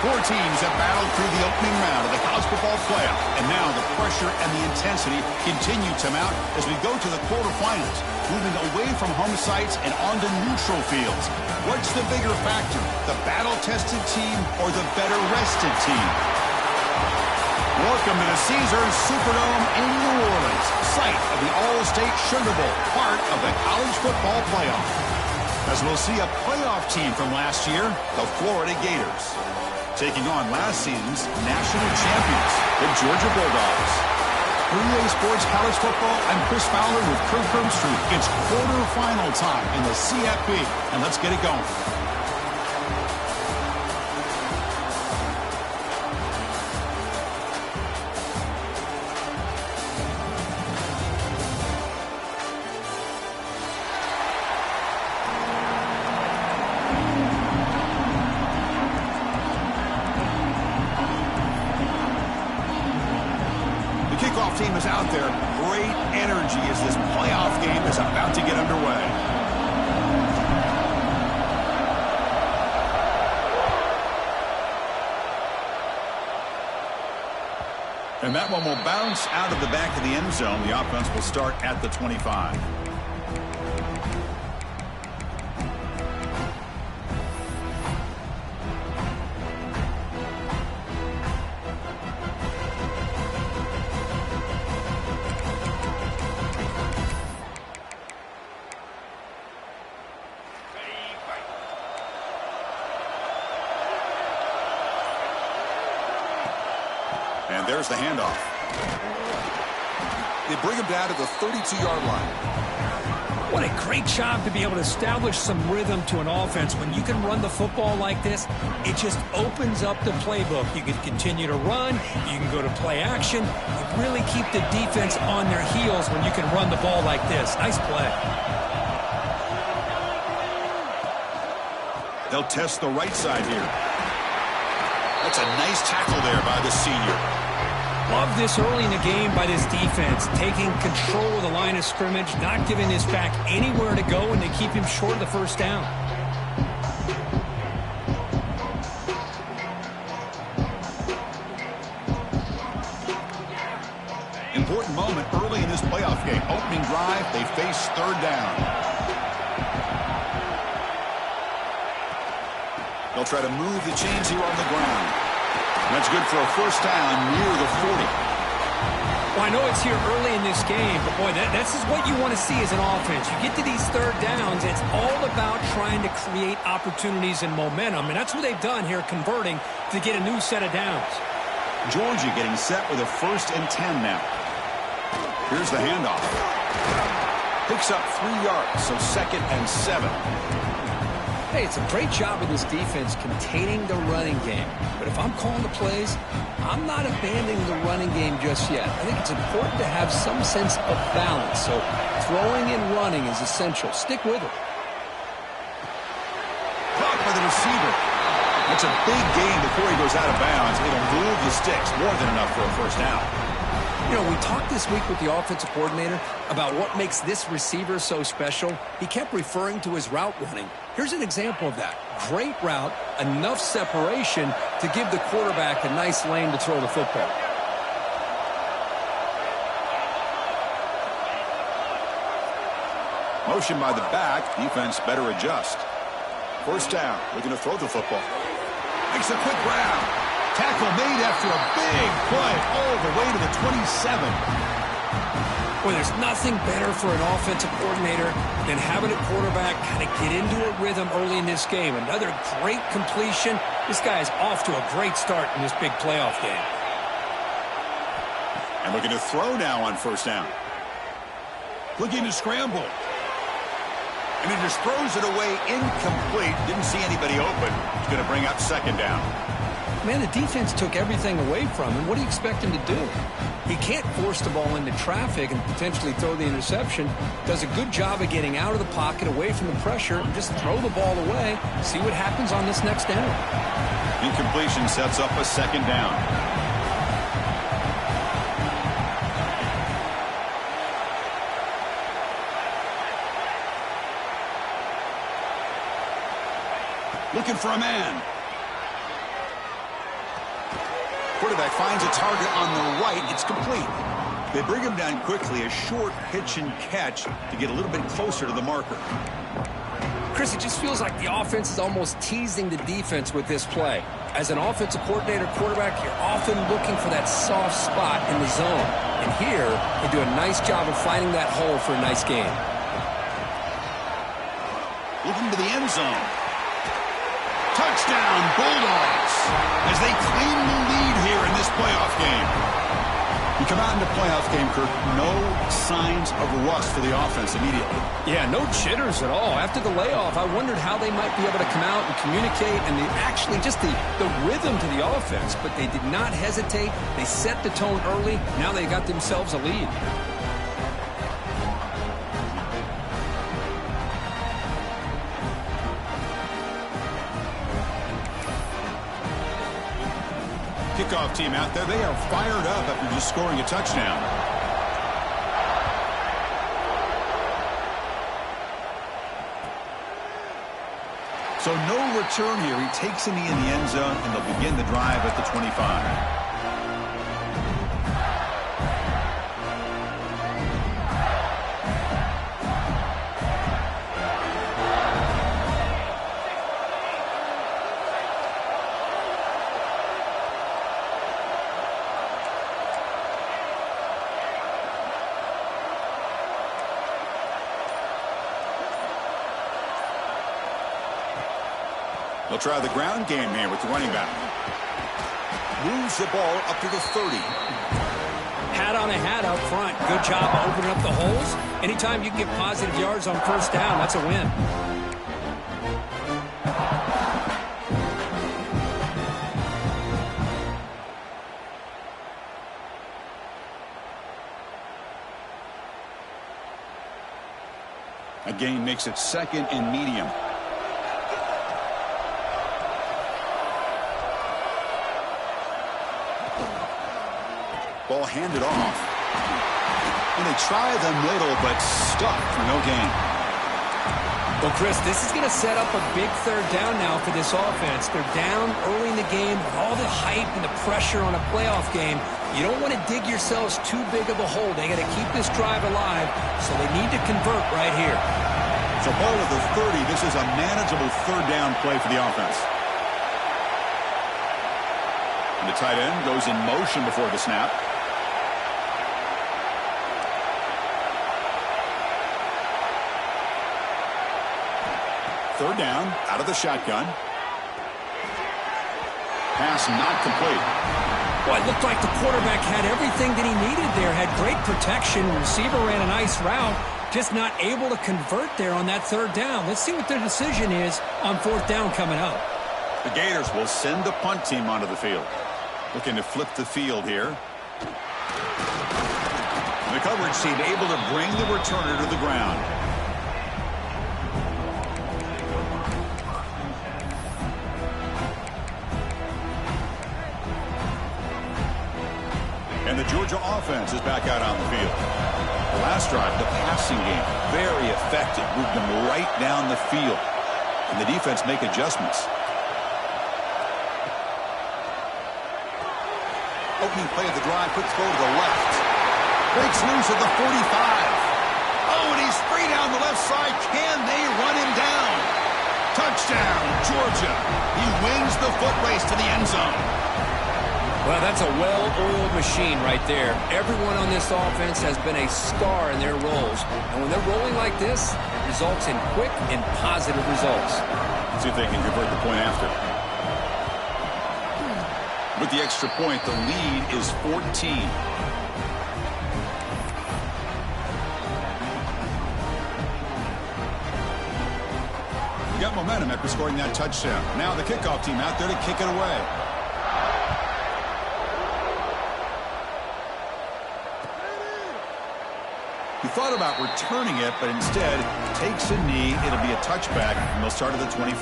Four teams have battled through the opening round of the college football playoff, and now the pressure and the intensity continue to mount as we go to the quarterfinals, moving away from home sites and onto neutral fields. What's the bigger factor, the battle-tested team or the better-rested team? Welcome to the Caesars Superdome in New Orleans, site of the All-State Sugar Bowl, part of the college football playoff. As we'll see a playoff team from last year, the Florida Gators, taking on last season's national champions, the Georgia Bulldogs. For EA Sports College Football, I'm Chris Fowler with Kirk Herbstreit. It's quarterfinal time in the CFB, and let's get it going. Team is out there. Great energy as this playoff game is about to get underway. And that one will bounce out of the back of the end zone. The offense will start at the 25. And there's the handoff. They bring him down to the 32-yard line. What a great job to be able to establish some rhythm to an offense. When you can run the football like this, it just opens up the playbook. You can continue to run. You can go to play action. You really keep the defense on their heels when you can run the ball like this. Nice play. They'll test the right side here. That's a nice tackle there by the senior. Love this early in the game by this defense, taking control of the line of scrimmage, not giving this back anywhere to go, and they keep him short of the first down. Important moment early in this playoff game. Opening drive, they face third down. They'll try to move the chains here on the ground. That's good for a first down near the 40. Well, I know it's here early in this game, but boy, this is what you want to see as an offense. You get to these third downs, it's all about trying to create opportunities and momentum, and that's what they've done here, converting to get a new set of downs. Georgia getting set with a 1st and 10 now. Here's the handoff. Picks up 3 yards, so 2nd and 7. Hey, it's a great job of this defense containing the running game. But if I'm calling the plays, I'm not abandoning the running game just yet. I think it's important to have some sense of balance. So throwing and running is essential. Stick with it. Caught by the receiver. That's a big gain before he goes out of bounds. It'll move the sticks. More than enough for a first down. You know, we talked this week with the offensive coordinator about what makes this receiver so special. He kept referring to his route running. Here's an example of that. Great route, enough separation to give the quarterback a nice lane to throw the football. Motion by the back. Defense better adjust. First down. Looking to throw the football. Makes a quick grab. Tackle made after a big play all the way to the 27. Well, there's nothing better for an offensive coordinator than having a quarterback kind of get into a rhythm early in this game. Another great completion. This guy is off to a great start in this big playoff game. And looking to throw now on first down. Looking to scramble. And he just throws it away incomplete. Didn't see anybody open. He's going to bring up 2nd down. Man, the defense took everything away from him. What do you expect him to do? He can't force the ball into traffic and potentially throw the interception. Does a good job of getting out of the pocket, away from the pressure, and just throw the ball away. See what happens on this next down. Incompletion sets up a 2nd down. Looking for a man. quarterback finds a target on the right. It's complete. They bring him down quickly, a short pitch and catch to get a little bit closer to the marker. Chris, it just feels like the offense is almost teasing the defense with this play. As an offensive coordinator quarterback, you're often looking for that soft spot in the zone. And here, they do a nice job of finding that hole for a nice game. Looking to the end zone. Touchdown, Bulldogs, as they claim the lead here in this playoff game. You come out in the playoff game, Kirk, no signs of rust for the offense immediately. Yeah, no jitters at all. After the layoff, I wondered how they might be able to come out and communicate and actually just the rhythm to the offense. But they did not hesitate. They set the tone early. Now they got themselves a lead. Kickoff team out there, they are fired up after just scoring a touchdown. So no return here. He takes a knee in the end zone, and they'll begin the drive at the 25. They'll try the ground game here with the running back. Moves the ball up to the 30. Hat on a hat up front. Good job opening up the holes. Anytime you can get positive yards on first down, that's a win. A gain makes it second and medium. Ball handed off. And they try the middle, but stuck for no gain. Well, Chris, this is going to set up a big third down now for this offense. They're down early in the game with all the hype and the pressure on a playoff game. You don't want to dig yourselves too big of a hole. They got to keep this drive alive, so they need to convert right here. So ball at the 30. This is a manageable third down play for the offense. And the tight end goes in motion before the snap. Third down, out of the shotgun. Pass not complete. Well, it looked like the quarterback had everything that he needed there. Had great protection. Receiver ran a nice route. Just not able to convert there on that third down. Let's see what their decision is on fourth down coming up. The Gators will send the punt team onto the field. Looking to flip the field here. The coverage team able to bring the returner to the ground. And the Georgia offense is back out on the field. The last drive, the passing game, very effective. Moved them right down the field. And the defense make adjustments. Opening play of the drive, quick throw to the left. Breaks loose at the 45. Oh, and he's free down the left side. Can they run him down? Touchdown, Georgia. He wins the foot race to the end zone. Well, that's a well-oiled machine right there. Everyone on this offense has been a star in their roles. And when they're rolling like this, it results in quick and positive results. Let's see if they can convert the point after. With the extra point, the lead is 14. You got momentum after scoring that touchdown. Now the kickoff team out there to kick it away. He thought about returning it, but instead takes a knee. It'll be a touchback, and they'll start at the 25.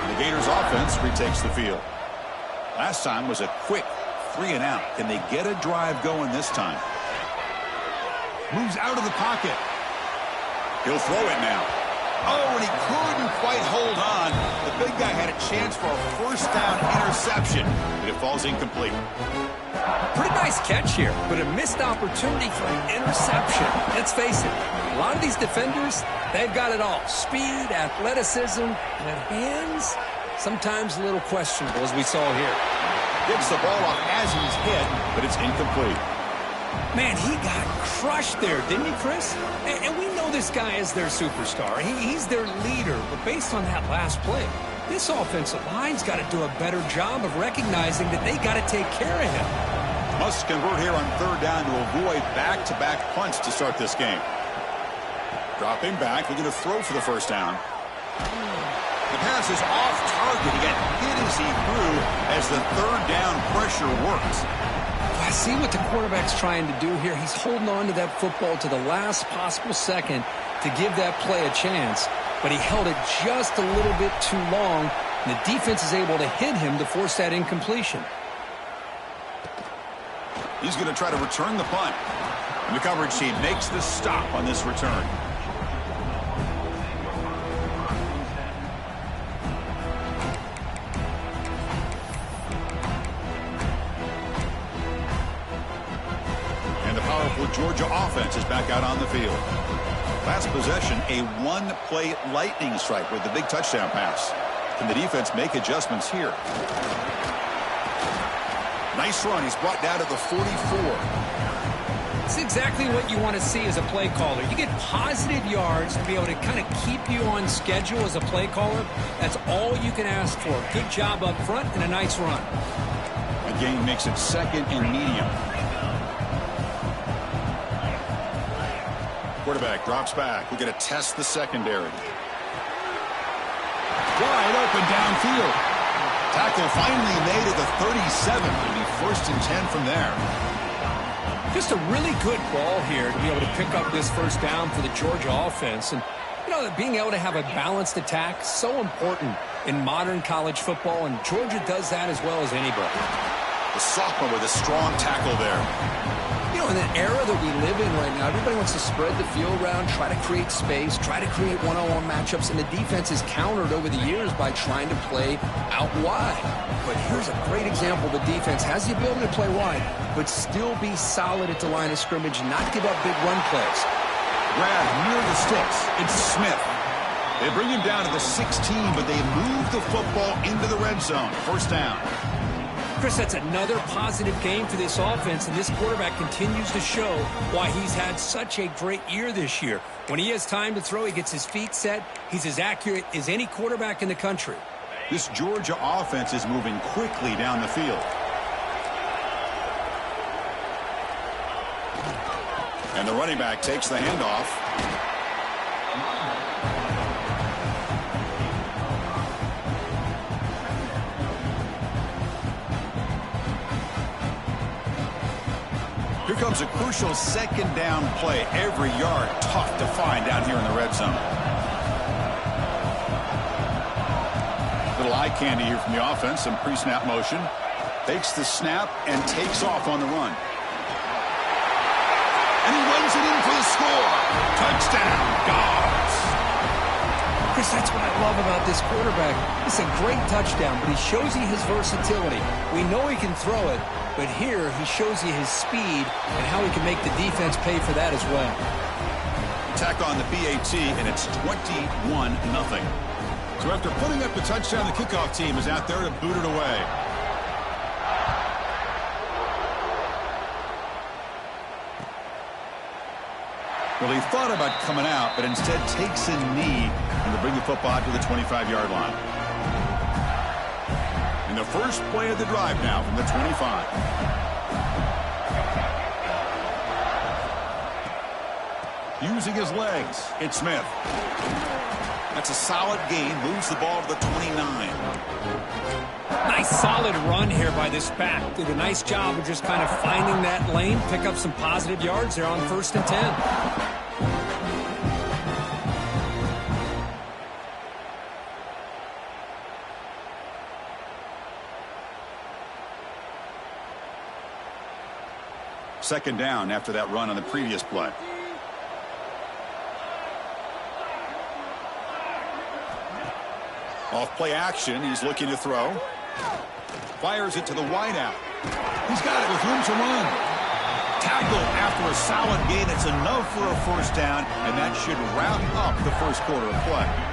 The Gators offense retakes the field. Last time was a quick 3 and out. Can they get a drive going this time? Moves out of the pocket. He'll throw it now. Oh, and he couldn't quite hold on. The big guy had a chance for a first down interception, but it falls incomplete. Pretty nice catch here, but a missed opportunity for an interception. Let's face it, a lot of these defenders, they've got it all. Speed, athleticism, and hands, sometimes a little questionable, as we saw here. Gets the ball off as he's hit, but it's incomplete. Man, he got crushed there, didn't he, Chris? And we know this guy is their superstar. He's their leader. But based on that last play, this offensive line's got to do a better job of recognizing that they got to take care of him. Must convert here on third down to avoid back-to-back punts to start this game. Dropping back, looking to throw for the first down. The pass is off target. He got hit as he threw as the third down pressure works. I see what the quarterback's trying to do here. He's holding on to that football to the last possible second to give that play a chance, but he held it just a little bit too long, and the defense is able to hit him to force that incompletion. He's going to try to return the punt, and the coverage team makes the stop on this return. Georgia offense is back out on the field. Last possession, a one-play lightning strike with the big touchdown pass. Can the defense make adjustments here? Nice run. He's brought down to the 44. It's exactly what you want to see as a play caller. You get positive yards to be able to kind of keep you on schedule as a play caller. That's all you can ask for. Good job up front and a nice run. The gain makes it second and medium. Quarterback drops back. We're going to test the secondary. Wide open downfield. Tackle finally made at the 37. It'll be first and 10 from there. Just a really good ball here to be able to pick up this first down for the Georgia offense. And, you know, being able to have a balanced attack, so important in modern college football, and Georgia does that as well as anybody. The sophomore with a strong tackle there. You know, in the era that we live in right now, everybody wants to spread the field around, try to create space, try to create one-on-one matchups, and the defense is countered over the years by trying to play out wide. But here's a great example. The defense has the ability to play wide, but still be solid at the line of scrimmage, not give up big run plays. Grab near the sticks. It's Smith. They bring him down to the 16, but they move the football into the red zone. First down. Chris, that's another positive game for this offense, and this quarterback continues to show why he's had such a great year this year. When he has time to throw, he gets his feet set. He's as accurate as any quarterback in the country. This Georgia offense is moving quickly down the field. And the running back takes the handoff. Here comes a crucial second down play. Every yard tough to find down here in the red zone. Little eye candy here from the offense. Some pre-snap motion. Takes the snap and takes off on the run. And he runs it in for the score. Touchdown, Dogs. Chris, that's what I love about this quarterback. It's a great touchdown, but he shows you his versatility. We know he can throw it, but here he shows you his speed and how he can make the defense pay for that as well. Tack on the PAT, and it's 21-0. So after putting up the touchdown, the kickoff team is out there to boot it away. Well, he thought about coming out, but instead takes a knee and to bring the football to the 25-yard line. And the first play of the drive now from the 25. Using his legs, it's Smith. That's a solid gain, moves the ball to the 29. Nice solid run here by this back. Did a nice job of just kind of finding that lane, pick up some positive yards there on first and 10. Second down after that run on the previous play. Off play action, he's looking to throw. Fires it to the wideout. He's got it with room to run. Tackle after a solid gain. It's enough for a first down, and that should wrap up the first quarter of play.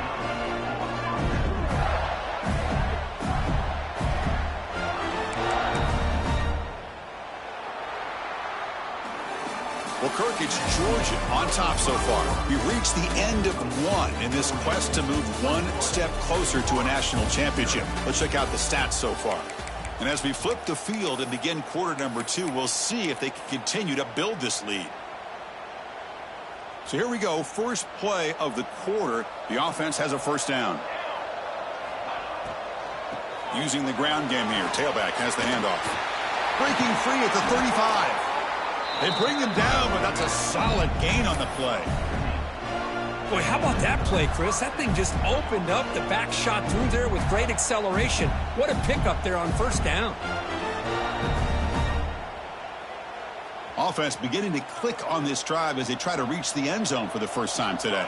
Well, Kirk, it's Georgia on top so far. We've reached the end of one in this quest to move one step closer to a national championship. Let's check out the stats so far. And as we flip the field and begin quarter number 2, we'll see if they can continue to build this lead. So here we go. First play of the quarter. The offense has a first down. Using the ground game here. Tailback has the handoff. Breaking free at the 35. They bring him down, but that's a solid gain on the play. Boy, how about that play, Chris? That thing just opened up. The back shot through there with great acceleration. What a pickup there on first down. Offense beginning to click on this drive as they try to reach the end zone for the first time today.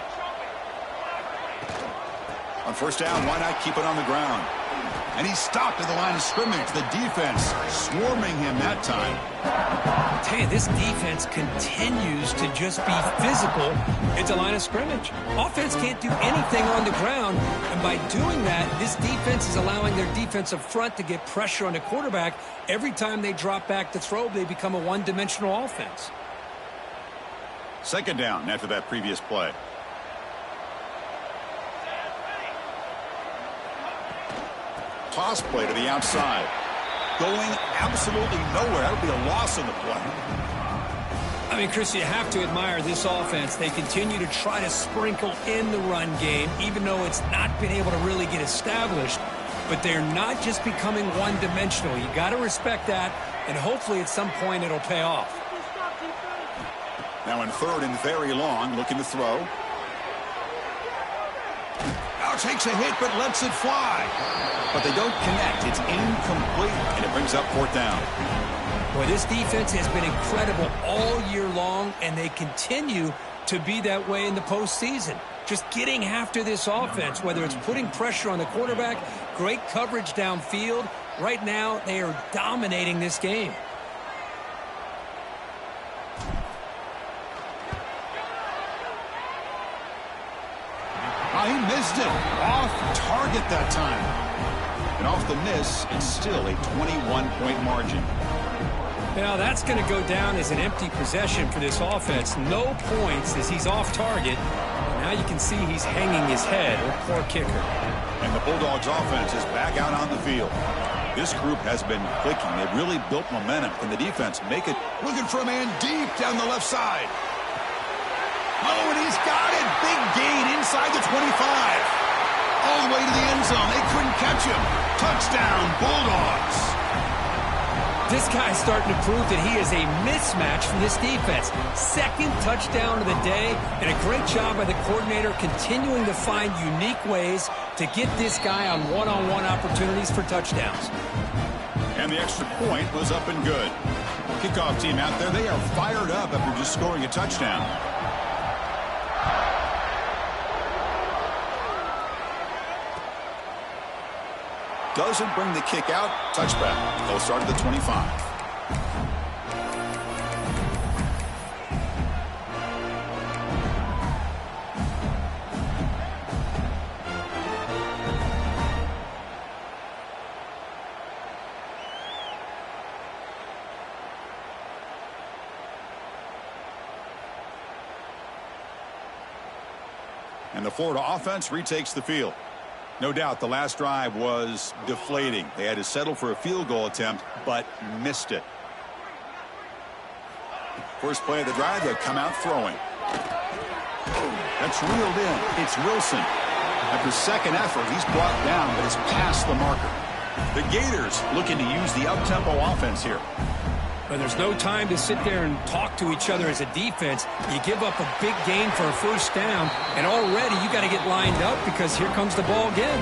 On first down, why not keep it on the ground? And he's stopped at the line of scrimmage. The defense swarming him that time. I tell you, this defense continues to just be physical at the line of scrimmage. Offense can't do anything on the ground, and by doing that, this defense is allowing their defensive front to get pressure on the quarterback. Every time they drop back to throw, they become a one-dimensional offense. Second down after that previous play. Toss play to the outside. Going absolutely nowhere. That would be a loss in the play. I mean, Chris, you have to admire this offense. They continue to try to sprinkle in the run game, even though it's not been able to really get established. But they're not just becoming one-dimensional. You got to respect that, and hopefully at some point it'll pay off. Now in third and very long, looking to throw. Now takes a hit, but lets it fly. But they don't connect. It's incomplete, and it brings up fourth down. Boy, this defense has been incredible all year long, and they continue to be that way in the postseason. Just getting after this offense, whether it's putting pressure on the quarterback, great coverage downfield. Right now, they are dominating this game. Oh, he missed it. Off target that time. And off the miss, it's still a 21-point margin. Now, that's going to go down as an empty possession for this offense. No points as he's off target. Now you can see he's hanging his head. Poor kicker. And the Bulldogs offense is back out on the field. This group has been clicking. They've really built momentum. Can the defense make it? Looking for a man deep down the left side. Oh, and he's got it. Big gain inside the 25. All the way to the end zone. They couldn't catch him. Touchdown, Bulldogs. This guy's starting to prove that he is a mismatch for this defense. Second touchdown of the day, and a great job by the coordinator continuing to find unique ways to get this guy on one-on-one opportunities for touchdowns. And the extra point was up and good. Kickoff team out there, they are fired up after just scoring a touchdown. Doesn't bring the kick out. Touchback. They'll start at the 25. And the Florida offense retakes the field. No doubt the last drive was deflating. They had to settle for a field goal attempt, but missed it. First play of the drive, they come out throwing. That's reeled in. It's Wilson. After second effort, he's brought down, but it's past the marker. The Gators looking to use the up-tempo offense here. But there's no time to sit there and talk to each other as a defense. You give up a big gain for a first down, and already you got to get lined up because here comes the ball again.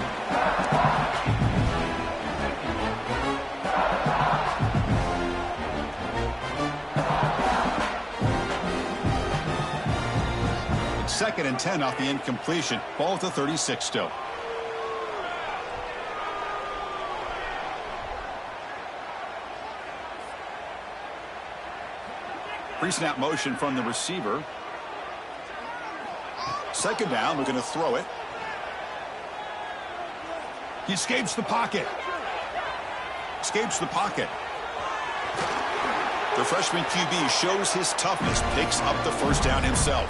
It's 2nd and 10 off the incompletion. Ball at the 36 still. Pre-snap motion from the receiver. Second down, we're going to throw it. He escapes the pocket. Escapes the pocket. The freshman QB shows his toughness, picks up the first down himself.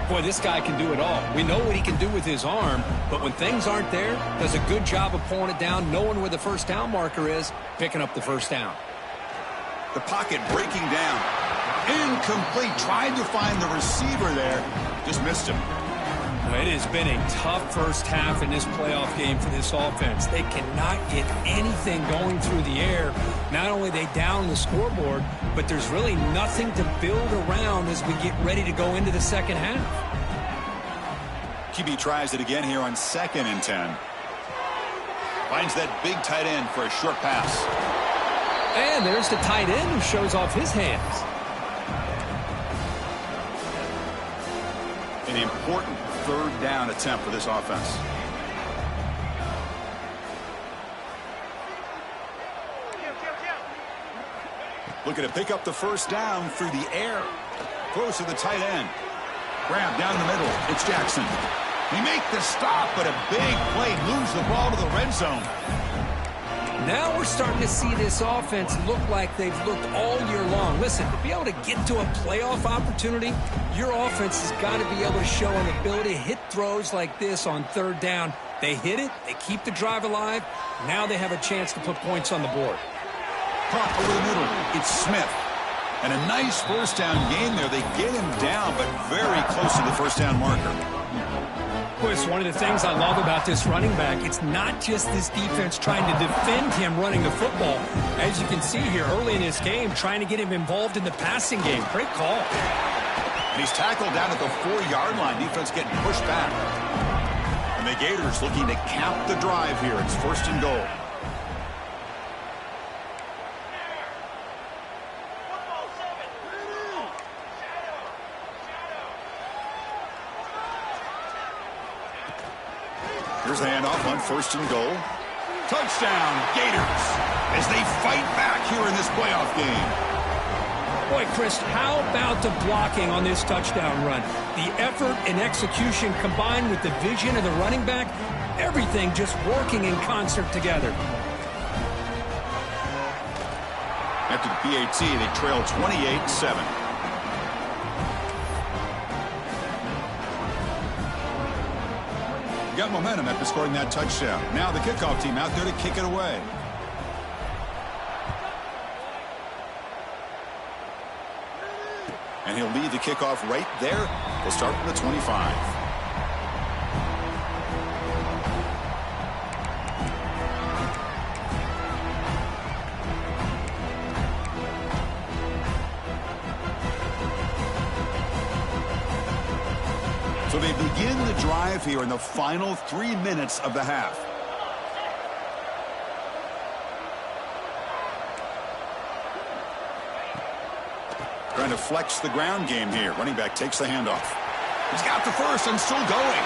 Boy, this guy can do it all. We know what he can do with his arm, but when things aren't there, does a good job of pulling it down, knowing where the first down marker is, picking up the first down. The pocket breaking down. Incomplete. Tried to find the receiver there. Just missed him. It has been a tough first half in this playoff game for this offense. They cannot get anything going through the air. Not only are they down the scoreboard, but there's really nothing to build around as we get ready to go into the second half. QB tries it again here on 2nd and 10. Finds that big tight end for a short pass. And there's the tight end who shows off his hands. An important third down attempt for this offense. Looking to pick up the first down through the air. Close to the tight end. Grab down the middle. It's Jackson. He make the stop, but a big play moves the ball to the red zone. Now we're starting to see this offense look like they've looked all year long. Listen, to be able to get to a playoff opportunity, your offense has got to be able to show an ability to hit throws like this on third down. They hit it, they keep the drive alive. Now they have a chance to put points on the board. Caught over the middle. It's Smith. And a nice first down game there. They get him down, but very close to the first down marker. Chris, one of the things I love about this running back, it's not just this defense trying to defend him running the football. As you can see here early in this game, trying to get him involved in the passing game. Great call. And he's tackled down at the 4-yard line. Defense getting pushed back. And the Gators looking to cap the drive here. It's 1st and goal. Here's the handoff on 1st and goal. Touchdown, Gators, as they fight back here in this playoff game. Boy, Chris, how about the blocking on this touchdown run? The effort and execution combined with the vision of the running back, everything just working in concert together. After the PAT, they trail 28-7. Got momentum after scoring that touchdown. Now the kickoff team out there to kick it away. And he'll lead the kickoff right there. They'll start from the 25. So they begin the drive here in the final 3 minutes of the half. Trying to flex the ground game here. Running back takes the handoff. He's got the first and still going.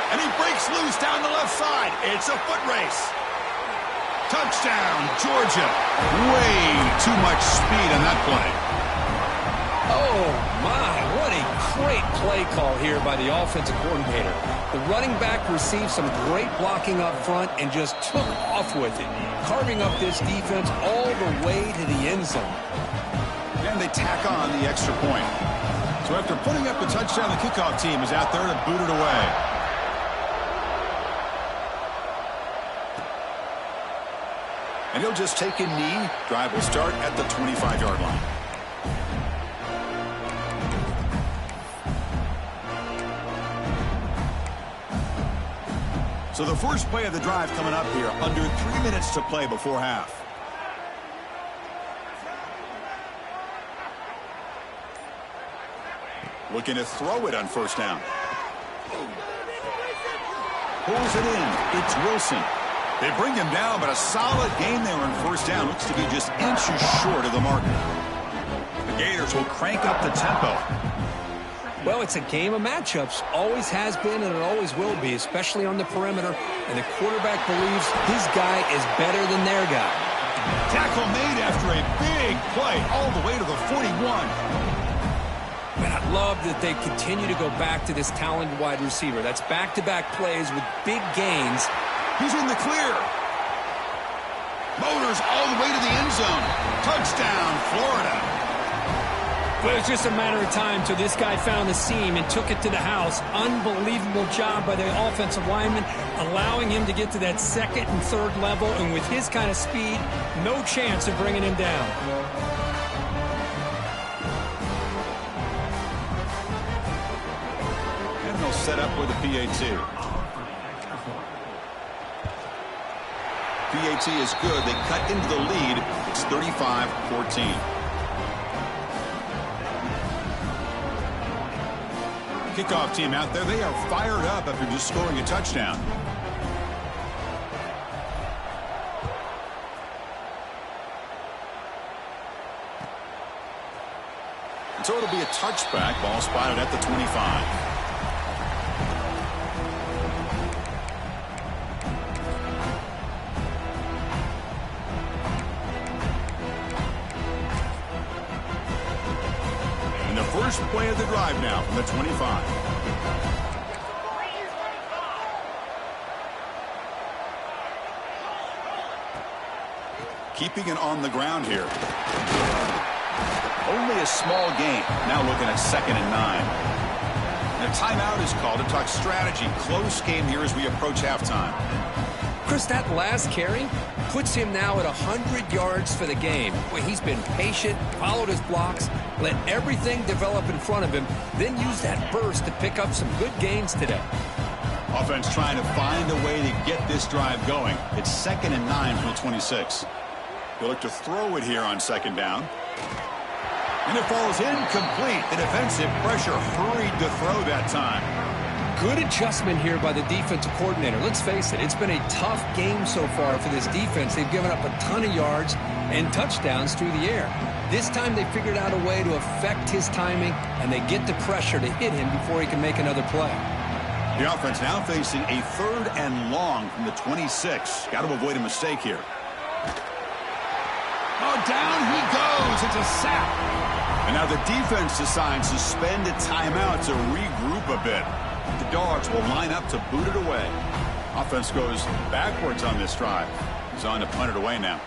And he breaks loose down the left side. It's a foot race. Touchdown, Georgia. Way too much speed on that play. Oh, my, what a great play call here by the offensive coordinator. The running back received some great blocking up front and just took off with it, carving up this defense all the way to the end zone. And they tack on the extra point. So after putting up the touchdown, the kickoff team is out there to boot it away. And he'll just take a knee. Drive will start at the 25-yard line. So the first play of the drive coming up here. Under 3 minutes to play before half. Looking to throw it on first down. Pulls it in. It's Wilson. They bring him down, but a solid game there on first down. Looks to be just inches short of the marker. The Gators will crank up the tempo. Well, it's a game of matchups. Always has been and it always will be, especially on the perimeter. And the quarterback believes his guy is better than their guy. Tackle made after a big play all the way to the 41. Man, I love that they continue to go back to this talented wide receiver. That's back-to-back plays with big gains. He's in the clear. Motors all the way to the end zone. Touchdown, Florida. Well, it's just a matter of time till this guy found the seam and took it to the house. Unbelievable job by the offensive lineman, allowing him to get to that second and third level. And with his kind of speed, no chance of bringing him down. And they'll set up with a PAT. PAT is good. They cut into the lead. It's 35-14. Kickoff team out there, they are fired up after just scoring a touchdown. So it'll be a touchback. Ball spotted at the 25. First play of the drive now from the 25. Keeping it on the ground here. Only a small gain. Now looking at 2nd and 9. And a timeout is called to talk strategy. Close game here as we approach halftime. Chris, that last carry puts him now at 100 yards for the game. Boy, he's been patient, followed his blocks, let everything develop in front of him, then use that burst to pick up some good gains today. Offense trying to find a way to get this drive going. It's 2nd and 9 from the 26. They'll look to throw it here on 2nd down. And it falls incomplete. The defensive pressure hurried to throw that time. Good adjustment here by the defensive coordinator. Let's face it, it's been a tough game so far for this defense. They've given up a ton of yards and touchdowns through the air. This time they figured out a way to affect his timing, and they get the pressure to hit him before he can make another play. The offense now facing a 3rd and long from the 26. Got to avoid a mistake here. Oh, down he goes. It's a sack. And now the defense decides to spend a timeout to regroup a bit. The Dogs will line up to boot it away. Offense goes backwards on this drive. He's on to punt it away now.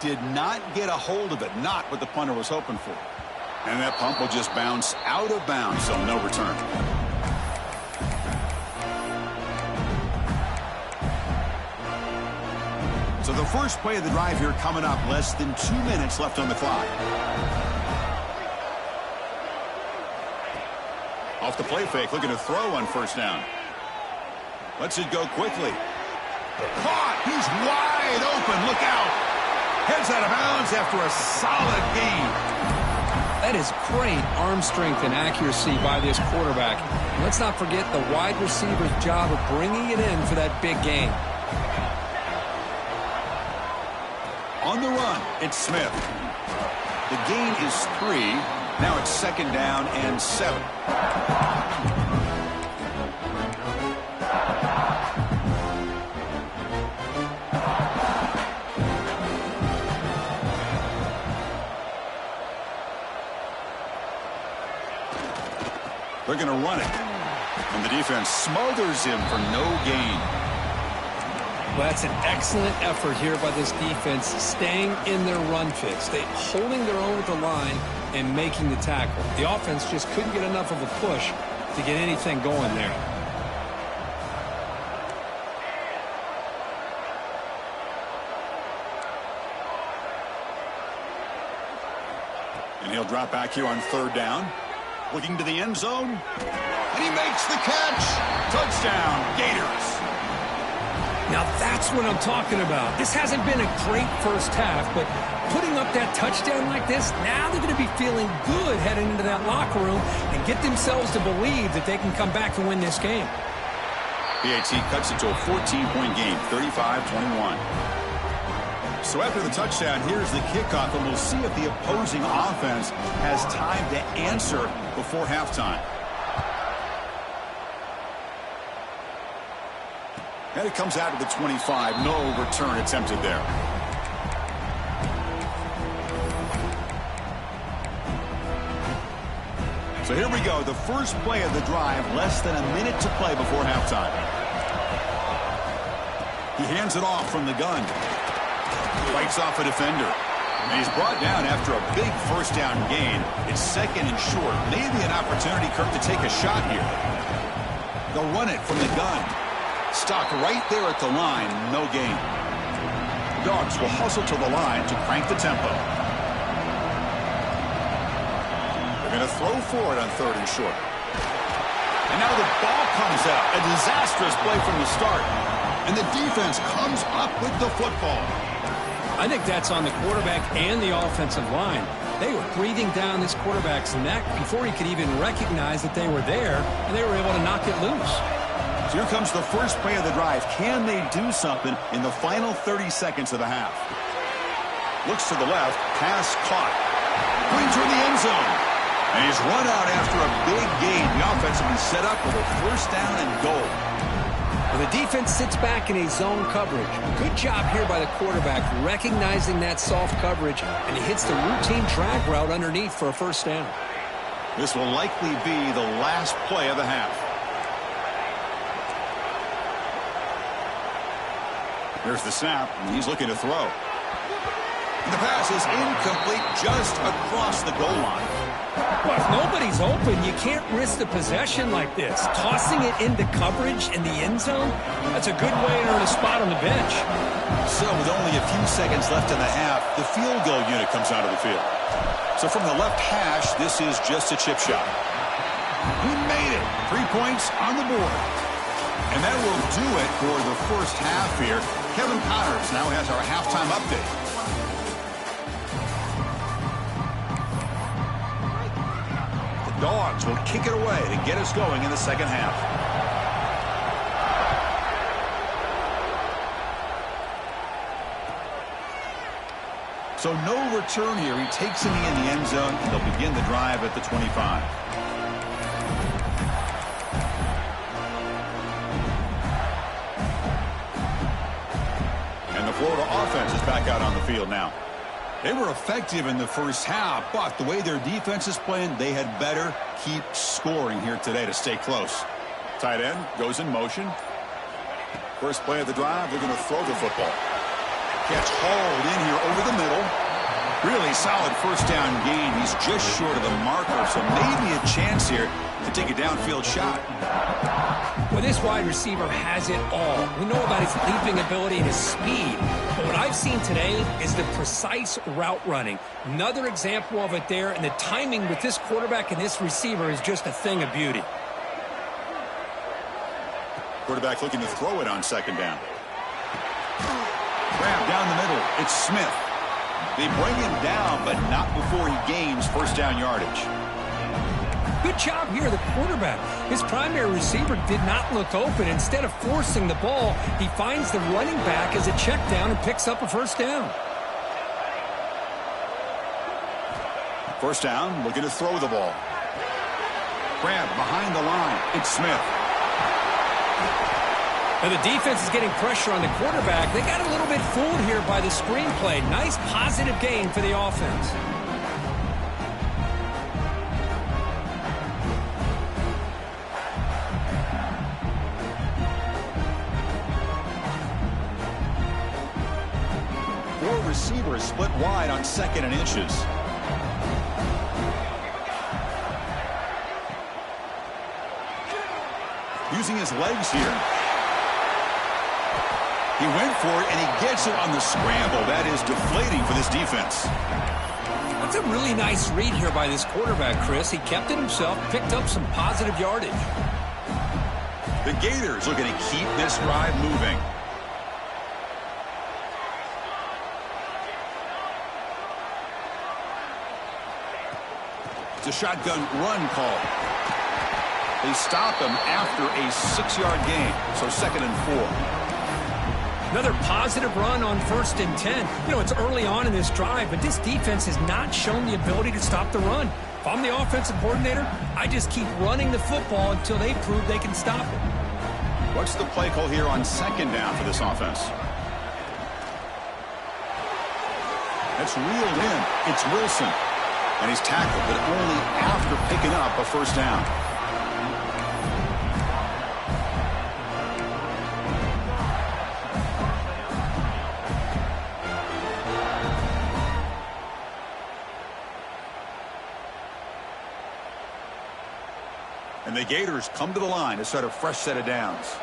Did not get a hold of it. Not what the punter was hoping for. And that pump will just bounce out of bounds, so no return. So the first play of the drive here coming up. Less than 2 minutes left on the clock. Off the play fake, looking to throw on 1st down. Lets it go quickly. Caught! He's wide open. Look out! Heads out of bounds after a solid gain. That is great arm strength and accuracy by this quarterback. Let's not forget the wide receiver's job of bringing it in for that big gain. On the run, it's Smith. The gain is 3. Now it's 2nd down and 7. They're going to run it. And the defense smothers him for no gain. Well, that's an excellent effort here by this defense, staying in their run fits. They holding their own with the line and making the tackle. The offense just couldn't get enough of a push to get anything going there. And he'll drop back here on 3rd down. Looking to the end zone. And he makes the catch. Touchdown, Gators. Now that's what I'm talking about. This hasn't been a great first half, but putting up that touchdown like this, now they're going to be feeling good heading into that locker room and get themselves to believe that they can come back and win this game. PAT cuts it to a 14-point game, 35-21. So after the touchdown, here's the kickoff, and we'll see if the opposing offense has time to answer before halftime. And it comes out to the 25. No return attempted there. So here we go, the first play of the drive, less than a minute to play before halftime. He hands it off from the gun. Fights off a defender. And he's brought down after a big first down gain. It's second and short. Maybe an opportunity, Kirk, to take a shot here. They'll run it from the gun. Stopped right there at the line. No gain. The Dogs will hustle to the line to crank the tempo. They're going to throw for it on third and short. And now the ball comes out. A disastrous play from the start. And the defense comes up with the football. I think that's on the quarterback and the offensive line. They were breathing down this quarterback's neck before he could even recognize that they were there, and they were able to knock it loose. So here comes the first play of the drive. Can they do something in the final 30 seconds of the half? Looks to the left. Pass caught. Going toward the end zone. And he's run out after a big gain. The offense will be set up with a first down and goal. Well, the defense sits back in a zone coverage. Good job here by the quarterback recognizing that soft coverage, and he hits the routine drag route underneath for a first down. This will likely be the last play of the half. Here's the snap, and he's looking to throw. And the pass is incomplete just across the goal line. Well, if nobody's open, you can't risk the possession like this. Tossing it into coverage in the end zone, that's a good way to earn a spot on the bench. So with only a few seconds left in the half, the field goal unit comes out of the field. So from the left hash, this is just a chip shot. He made it. 3 points on the board. And that will do it for the first half here. Kevin Connors now has our halftime update. Dogs will kick it away to get us going in the second half. So no return here. He takes it in the end zone, and they'll begin the drive at the 25. And the Florida offense is back out on the field now. They were effective in the first half, but the way their defense is playing, they had better keep scoring here today to stay close. Tight end goes in motion. First play of the drive, they're going to throw the football. Catch hauled in here over the middle. Really solid first down gain. He's just short of the marker, so maybe a chance here to take a downfield shot. Well, this wide receiver has it all. We know about his leaping ability and his speed. But what I've seen today is the precise route running. Another example of it there, and the timing with this quarterback and this receiver is just a thing of beauty. Quarterback looking to throw it on second down. Grab down the middle. It's Smith. They bring him down, but not before he gains first down yardage. Good job here, the quarterback. His primary receiver did not look open. Instead of forcing the ball, he finds the running back as a check down and picks up a first down. First down, looking to throw the ball. Grab behind the line. It's Smith. And the defense is getting pressure on the quarterback. They got a little bit fooled here by the screenplay. Nice positive gain for the offense. Four receivers split wide on second and inches. Using his legs here. He went for it, and he gets it on the scramble. That is deflating for this defense. That's a really nice read here by this quarterback, Chris. He kept it himself, picked up some positive yardage. The Gators looking to keep this drive moving. It's a shotgun run call. They stop him after a 6-yard gain, so 2nd and 4. Another positive run on 1st and 10. You know, it's early on in this drive, but this defense has not shown the ability to stop the run. If I'm the offensive coordinator, I just keep running the football until they prove they can stop it. What's the play call here on 2nd down for this offense? That's reeled in. It's Wilson. And he's tackled, but only after picking up a first down. And the Gators come to the line to start a fresh set of downs.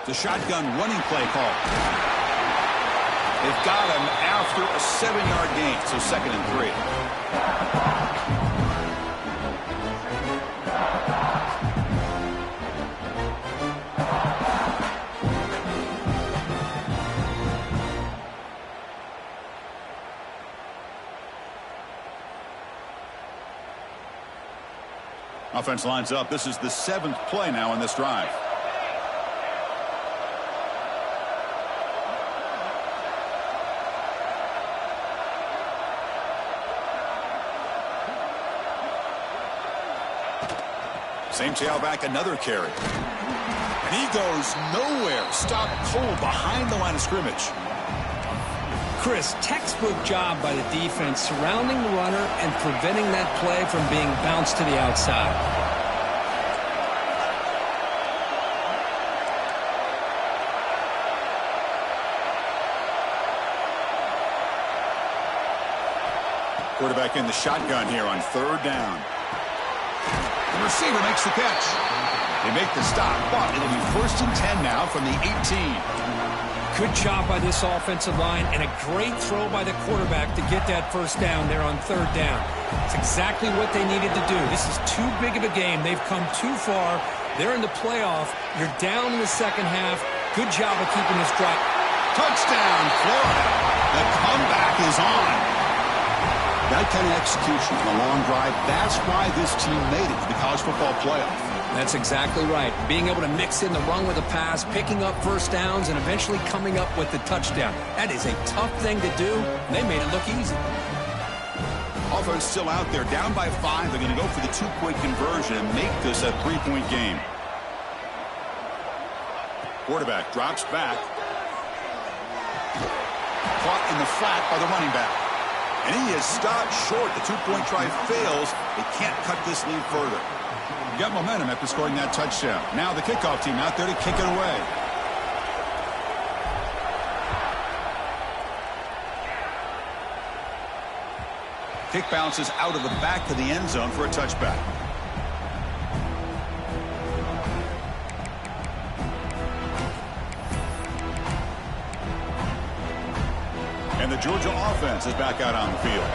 The shotgun running play call. They've got him after a 7-yard gain, so 2nd and 3. Offense lines up. This is the 7th play now in this drive. Same tailback, another carry. And he goes nowhere. Stopped cold behind the line of scrimmage. Chris, textbook job by the defense surrounding the runner and preventing that play from being bounced to the outside. Quarterback in the shotgun here on 3rd down. The receiver makes the catch. They make the stop, but it'll be 1st and 10 now from the 18. Good job by this offensive line and a great throw by the quarterback to get that first down there on 3rd down. It's exactly what they needed to do. This is too big of a game. They've come too far. They're in the playoff. You're down in the 2nd half. Good job of keeping this drive. Touchdown, Florida. The comeback is on. That kind of execution on a long drive, that's why this team made it to the college football playoff. That's exactly right. Being able to mix in the run with the pass, picking up first downs, and eventually coming up with the touchdown. That is a tough thing to do, and they made it look easy. Offense still out there, down by 5. They're going to go for the 2-point conversion and make this a 3-point game. Quarterback drops back. Caught in the flat by the running back. And he is stopped short. The 2-point try fails. They can't cut this lead further. Got momentum after scoring that touchdown. Now the kickoff team out there to kick it away. Kick bounces out of the back of the end zone for a touchback. And the Georgia offense is back out on the field.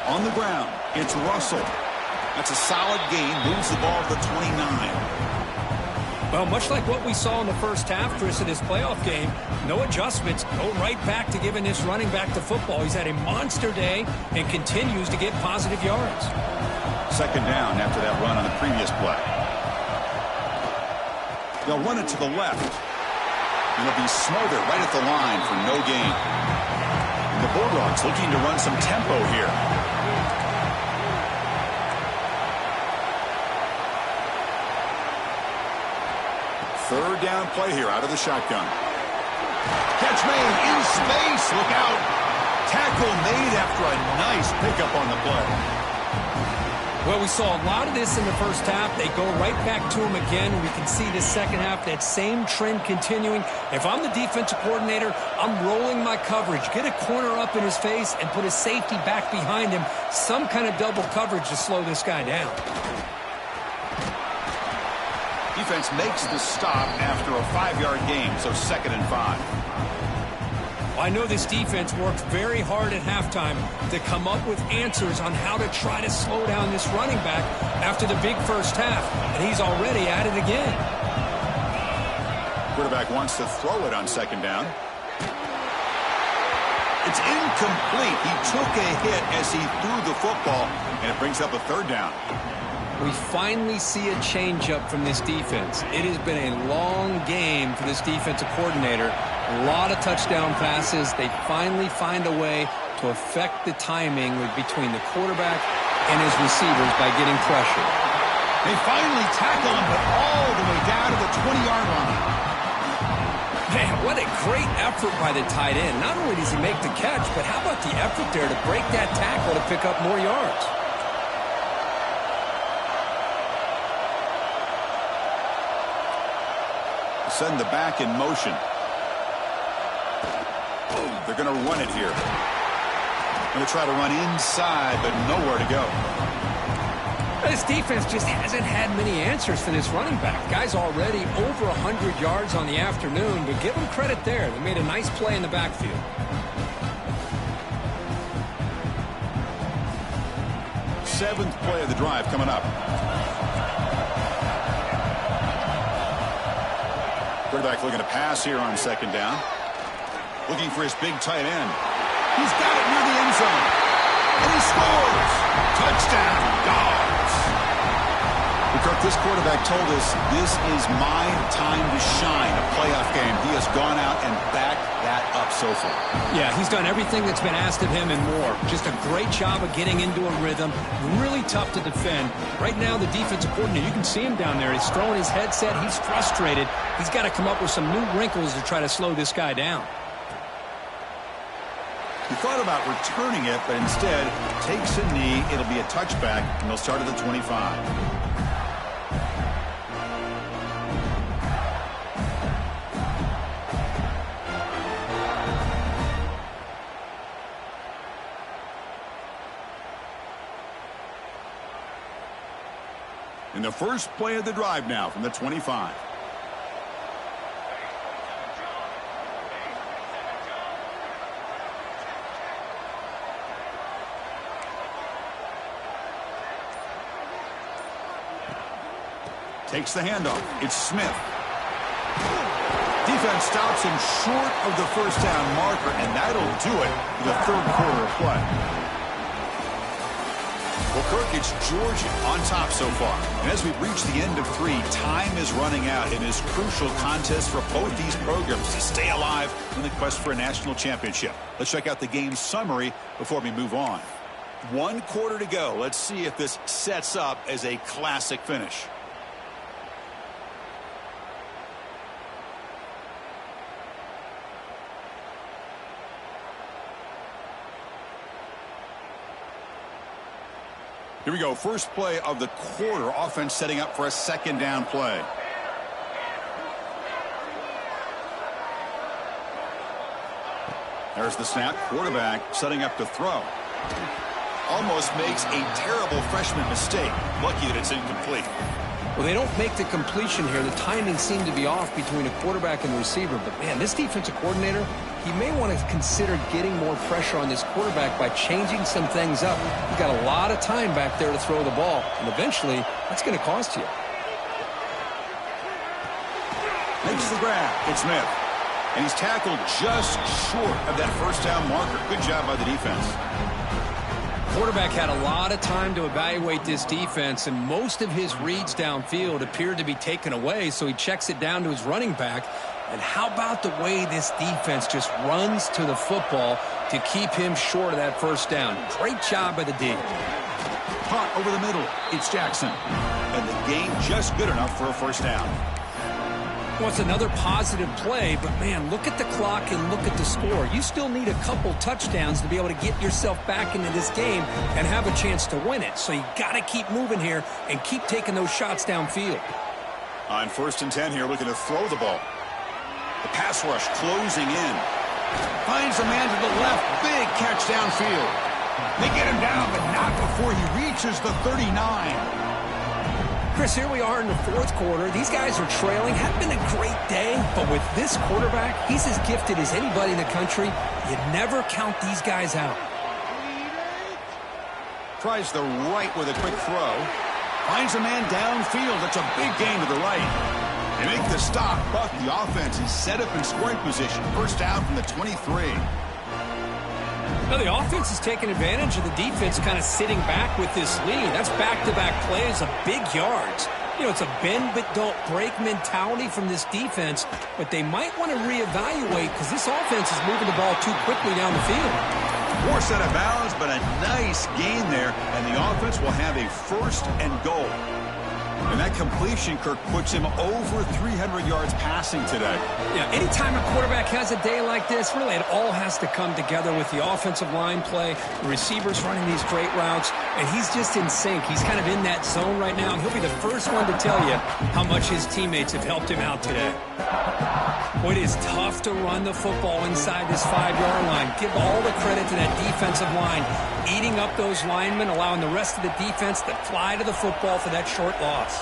On the ground, it's Russell. That's a solid gain, moves the ball to the 29. Well, much like what we saw in the first half, Chris, in this playoff game, no adjustments, go right back to giving this running back the football. He's had a monster day and continues to get positive yards. 2nd down after that run on the previous play. They'll run it to the left. And it'll be smothered right at the line for no gain. And the Bulldogs looking to run some tempo here. Third down play here out of the shotgun. Catch made in space. Look out. Tackle made after a nice pickup on the play. Well, we saw a lot of this in the first half. They go right back to him again. We can see the second half, that same trend continuing. If I'm the defensive coordinator, I'm rolling my coverage. Get a corner up in his face and put a safety back behind him. Some kind of double coverage to slow this guy down. Defense makes the stop after a 5-yard gain, so 2nd and 5. I know this defense worked very hard at halftime to come up with answers on how to try to slow down this running back after the big first half, and he's already at it again. Quarterback wants to throw it on 2nd down. It's incomplete. He took a hit as he threw the football, and it brings up a 3rd down. We finally see a changeup from this defense. It has been a long game for this defensive coordinator. A lot of touchdown passes. They finally find a way to affect the timing between the quarterback and his receivers by getting pressure. They finally tackle him, but all the way down to the 20-yard line. Man, what a great effort by the tight end. Not only does he make the catch, but how about the effort there to break that tackle to pick up more yards? Send the back in motion. They're going to run it here. Going to try to run inside, but nowhere to go. This defense just hasn't had many answers for this running back. Guy's already over 100 yards on the afternoon, but give him credit there. They made a nice play in the backfield. Seventh play of the drive coming up. Quarterback looking to pass here on second down. Looking for his big tight end. He's got it near the end zone. And he scores. Touchdown, Dogs. Kirk, this quarterback told us this is my time to shine, a playoff game. He has gone out and backed that up so far. Yeah, he's done everything that's been asked of him and more. Just a great job of getting into a rhythm. Really tough to defend. Right now, the defensive coordinator, you can see him down there. He's throwing his headset. He's frustrated. He's got to come up with some new wrinkles to try to slow this guy down. He thought about returning it, but instead takes a knee. It'll be a touchback, and they'll start at the 25. In the first play of the drive now from the 25. Takes the handoff. It's Smith. Defense stops him short of the first down marker, and that'll do it for the third quarter of play. Well, Kirk, it's Georgia on top so far. And as we've reached the end of 3, time is running out in this crucial contest for both these programs to stay alive in the quest for a national championship. Let's check out the game summary before we move on. 1 quarter to go. Let's see if this sets up as a classic finish. Here we go. First play of the quarter. Offense setting up for a second down play. There's the snap. Quarterback setting up to throw. Almost makes a terrible freshman mistake. Lucky that it's incomplete. Well, they don't make the completion here. The timing seemed to be off between a quarterback and the receiver. But, man, this defensive coordinator, he may want to consider getting more pressure on this quarterback by changing some things up. You've got a lot of time back there to throw the ball. And eventually, that's going to cost you. Makes the grab. It's Smith. And he's tackled just short of that first down marker. Good job by the defense. Quarterback had a lot of time to evaluate this defense, and most of his reads downfield appeared to be taken away, so he checks it down to his running back. And how about the way this defense just runs to the football to keep him short of that first down? Great job by the D. Caught over the middle. It's Jackson. And the game just good enough for a first down. Well, it's another positive play, but, man, look at the clock and look at the score. You still need a couple touchdowns to be able to get yourself back into this game and have a chance to win it. So you got to keep moving here and keep taking those shots downfield. On 1st and 10 here, looking to throw the ball. The pass rush closing in. Finds a man to the left. Big catch downfield. They get him down, but not before he reaches the 39. Chris, here we are in the 4th quarter. These guys are trailing. Hadn't been a great day, but with this quarterback, he's as gifted as anybody in the country. You never count these guys out. Tries the right with a quick throw. Finds a man downfield. That's a big gain to the right. They make the stop, but the offense is set up in scoring position. First down from the 23. Now, the offense is taking advantage of the defense kind of sitting back with this lead. That's back-to-back plays of big yards. You know, it's a bend but don't break mentality from this defense, but they might want to reevaluate because this offense is moving the ball too quickly down the field. Forced out of bounds, but a nice gain there, and the offense will have a first and goal. And that completion, Kirk, puts him over 300 yards passing today. Yeah, anytime a quarterback has a day like this, really it all has to come together with the offensive line play, the receivers running these great routes, and he's just in sync. He's kind of in that zone right now, and he'll be the first one to tell you how much his teammates have helped him out today. Boy, it is tough to run the football inside this 5-yard line. Give all the credit to that defensive line, eating up those linemen, allowing the rest of the defense to fly to the football for that short loss.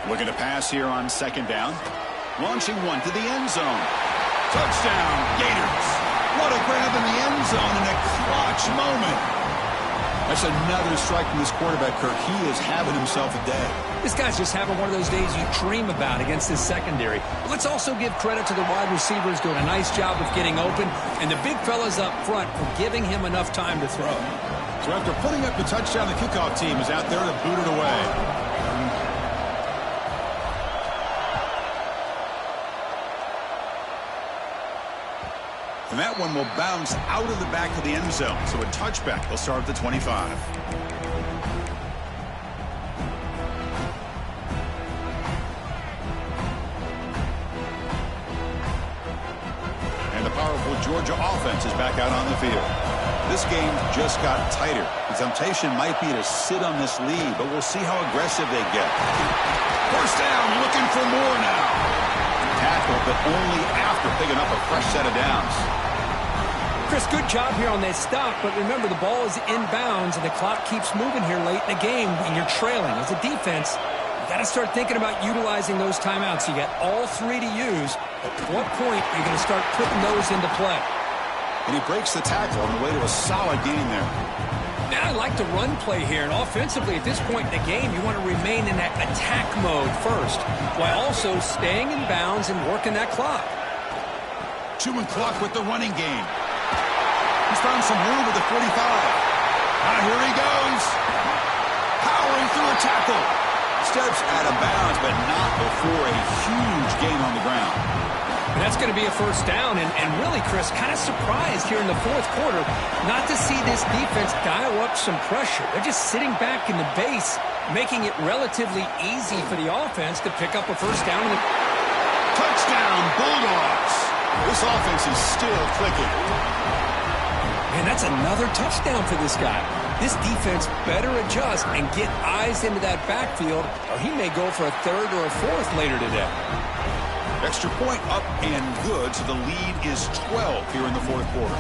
Looking to pass here on second down. Launching one to the end zone. Touchdown, Gators. What a grab in the end zone in a clutch moment. That's another strike from this quarterback, Kirk. He is having himself a day. This guy's just having one of those days you dream about against this secondary. But let's also give credit to the wide receivers doing a nice job of getting open, and the big fellas up front for giving him enough time to throw. So after putting up the touchdown, the kickoff team is out there to boot it away. And that one will bounce out of the back of the end zone. So a touchback. They'll start at the 25. And the powerful Georgia offense is back out on the field. This game just got tighter. The temptation might be to sit on this lead, but we'll see how aggressive they get. First down, looking for more now. Tackle, but only after picking up a fresh set of downs. Chris, good job here on that stop, but remember the ball is inbounds and the clock keeps moving here late in the game when you're trailing. As a defense, you got to start thinking about utilizing those timeouts. You got all three to use. At what point are you going to start putting those into play? And he breaks the tackle on the way to a solid gain there. Now I like the run play here, and offensively at this point in the game, you want to remain in that attack mode first, while also staying in bounds and working that clock. Chewing clock with the running game. He's found some room with the 45. Here he goes. Powering through a tackle. Steps out of bounds, but not before a huge gain on the ground. And that's going to be a first down. And really, Chris, kind of surprised here in the fourth quarter not to see this defense dial up some pressure. They're just sitting back in the base, making it relatively easy for the offense to pick up a first down. Touchdown, Bulldogs. This offense is still clicking. And that's another touchdown for this guy. This defense better adjust and get eyes into that backfield, or he may go for a third or a fourth later today. Extra point up and good, so the lead is 12 here in the fourth quarter.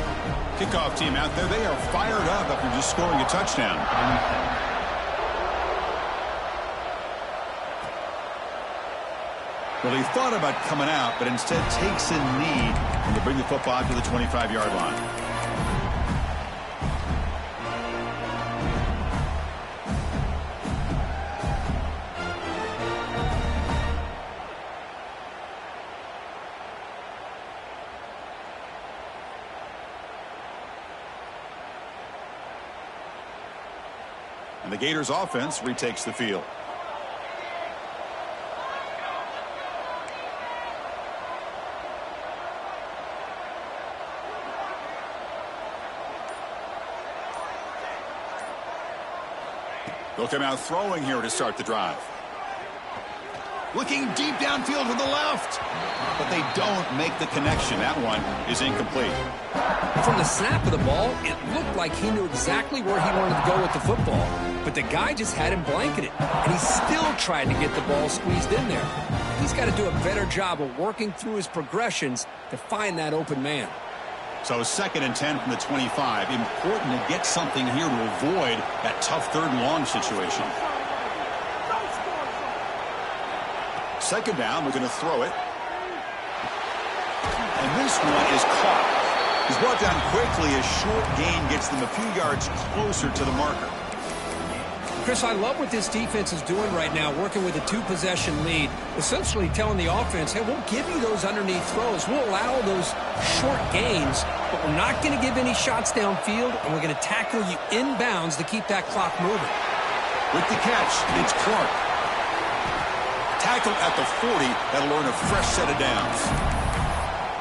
Kickoff team out there, they are fired up after just scoring a touchdown. Well, he thought about coming out, but instead takes a knee and to bring the football to the 25-yard line. And the Gators offense retakes the field. They'll come out throwing here to start the drive. Looking deep downfield to the left. But they don't make the connection. That one is incomplete. From the snap of the ball, it looked like he knew exactly where he wanted to go with the football. But the guy just had him blanketed. And he still tried to get the ball squeezed in there. He's got to do a better job of working through his progressions to find that open man. So 2nd and 10 from the 25. Important to get something here to avoid that tough third and long situation. Second down, we're going to throw it. And this one is caught. He's brought down quickly. A short gain gets them a few yards closer to the marker. Chris, I love what this defense is doing right now, working with a two-possession lead, essentially telling the offense, hey, we'll give you those underneath throws. We'll allow those short gains, but we're not going to give any shots downfield, and we're going to tackle you inbounds to keep that clock moving. With the catch, it's Clark. Tackle at the 40. That'll earn a fresh set of downs.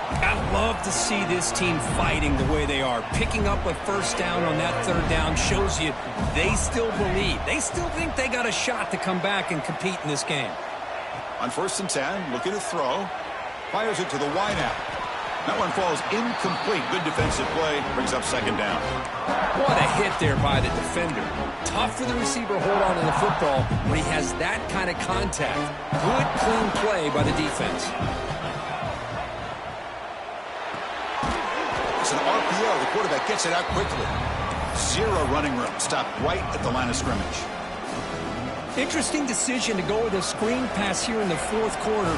I love to see this team fighting the way they are. Picking up a first down on that third down shows you they still believe. They still think they got a shot to come back and compete in this game. On 1st and 10, looking to throw. Fires it to the wideout. That one falls incomplete. Good defensive play. Brings up 2nd down. What a hit there by the defender. Tough for the receiver to hold on to the football when he has that kind of contact. Good, clean play by the defense. It's an RPO. The quarterback gets it out quickly. 0 running room. Stopped right at the line of scrimmage. Interesting decision to go with a screen pass here in the 4th quarter,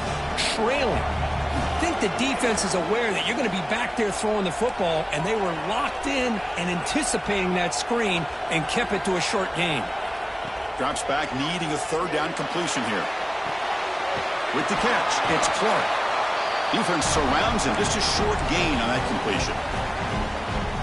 trailing. I think the defense is aware that you're going to be back there throwing the football, and they were locked in and anticipating that screen and kept it to a short gain. Drops back, needing a 3rd down completion here. With the catch, it's Clark. Defense surrounds him. Just a short gain on that completion.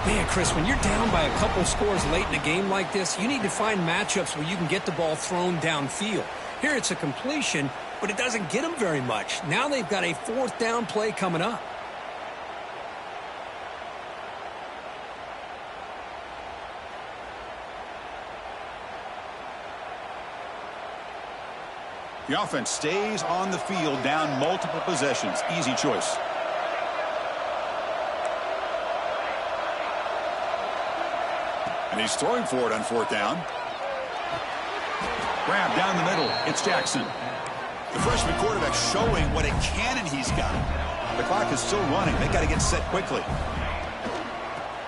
Man, Chris, when you're down by a couple scores late in a game like this, you need to find matchups where you can get the ball thrown downfield. Here it's a completion, but it doesn't get them very much. Now they've got a 4th down play coming up. The offense stays on the field, down multiple possessions. Easy choice. And he's throwing for it on 4th down. Grab down the middle. It's Jackson. The freshman quarterback showing what a cannon he's got. The clock is still running. They got to get set quickly.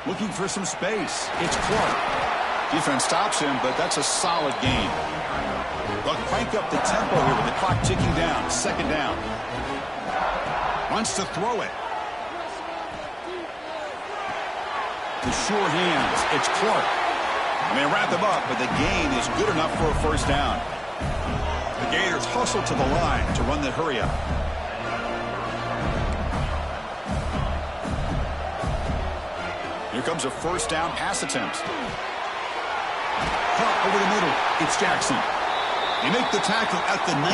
Looking for some space. It's Clark. Defense stops him, but that's a solid gain. They'll crank up the tempo here with the clock ticking down. 2nd down. Wants to throw it. The sure hands. It's Clark. And they wrap him up, but the gain is good enough for a 1st down. The Gators hustle to the line to run the hurry up. Here comes a 1st down pass attempt. Caught over the middle. It's Jackson. They make the tackle at the 19,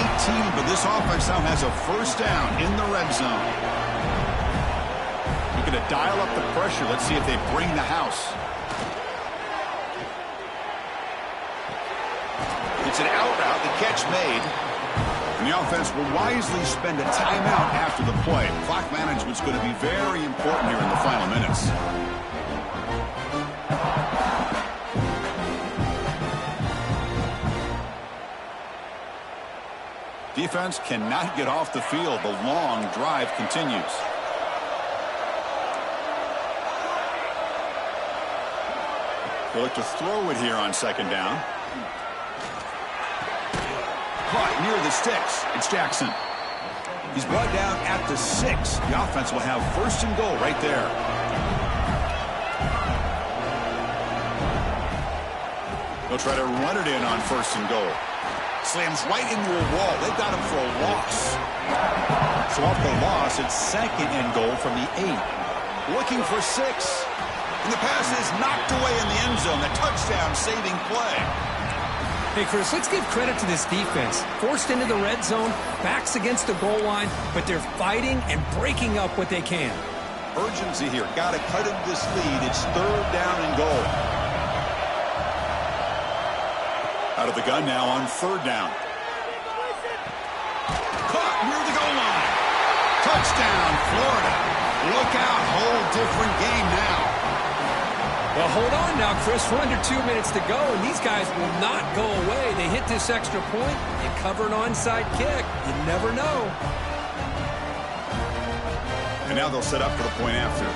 but this offense now has a 1st down in the red zone. Looking to dial up the pressure. Let's see if they bring the house. It's an out route. The catch made. And the offense will wisely spend a timeout after the play. Clock management's going to be very important here in the final minutes. Defense cannot get off the field. The long drive continues. They'll look to throw it here on 2nd down. Caught near the sticks. It's Jackson. He's brought down at the 6. The offense will have 1st and goal right there. They'll try to run it in on 1st and goal. Slams right into a wall. They got him for a loss. So off the loss, it's 2nd and goal from the 8. Looking for 6. And the pass is knocked away in the end zone. The touchdown-saving play. Hey, Chris, let's give credit to this defense. Forced into the red zone, backs against the goal line, but they're fighting and breaking up what they can. Urgency here. Got to cut into this lead. It's 3rd down and goal. Out of the gun now on 3rd down. Caught near the goal line. Touchdown, Florida. Look out. Whole different game now. Well, hold on now, Chris. We're under 2 minutes to go, and these guys will not go away. They hit this extra point. You cover an onside kick. You never know. And now they'll set up for the point after.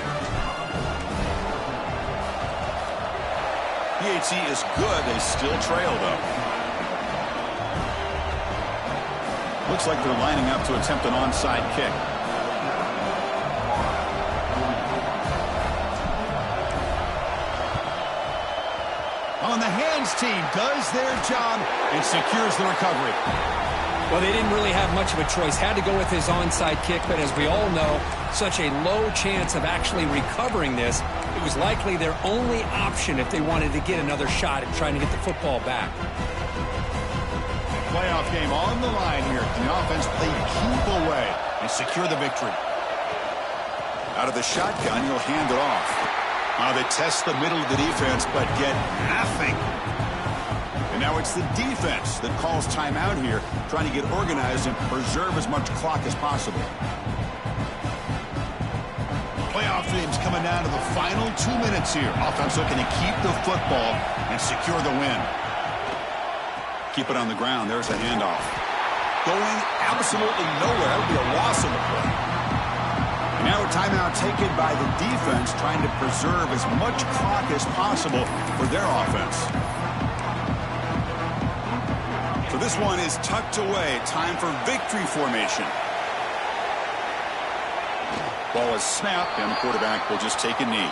PHC is good. They still trail, though. Looks like they're lining up to attempt an onside kick. On the hands team does their job and secures the recovery. Well, they didn't really have much of a choice. Had to go with his onside kick, but as we all know, such a low chance of actually recovering this. It was likely their only option if they wanted to get another shot at trying to get the football back. Playoff game on the line here. The offense played keep away and secure the victory. Out of the shotgun, he'll hand it off. They test the middle of the defense, but get nothing. And now it's the defense that calls timeout here, trying to get organized and preserve as much clock as possible. Playoff game's coming down to the final 2 minutes here. Offense looking to keep the football and secure the win. Keep it on the ground. There's a handoff. Going absolutely nowhere. That would be a loss of the play. And now a timeout taken by the defense, trying to preserve as much clock as possible for their offense. So this one is tucked away. Time for victory formation. Ball is snapped, and the quarterback will just take a knee.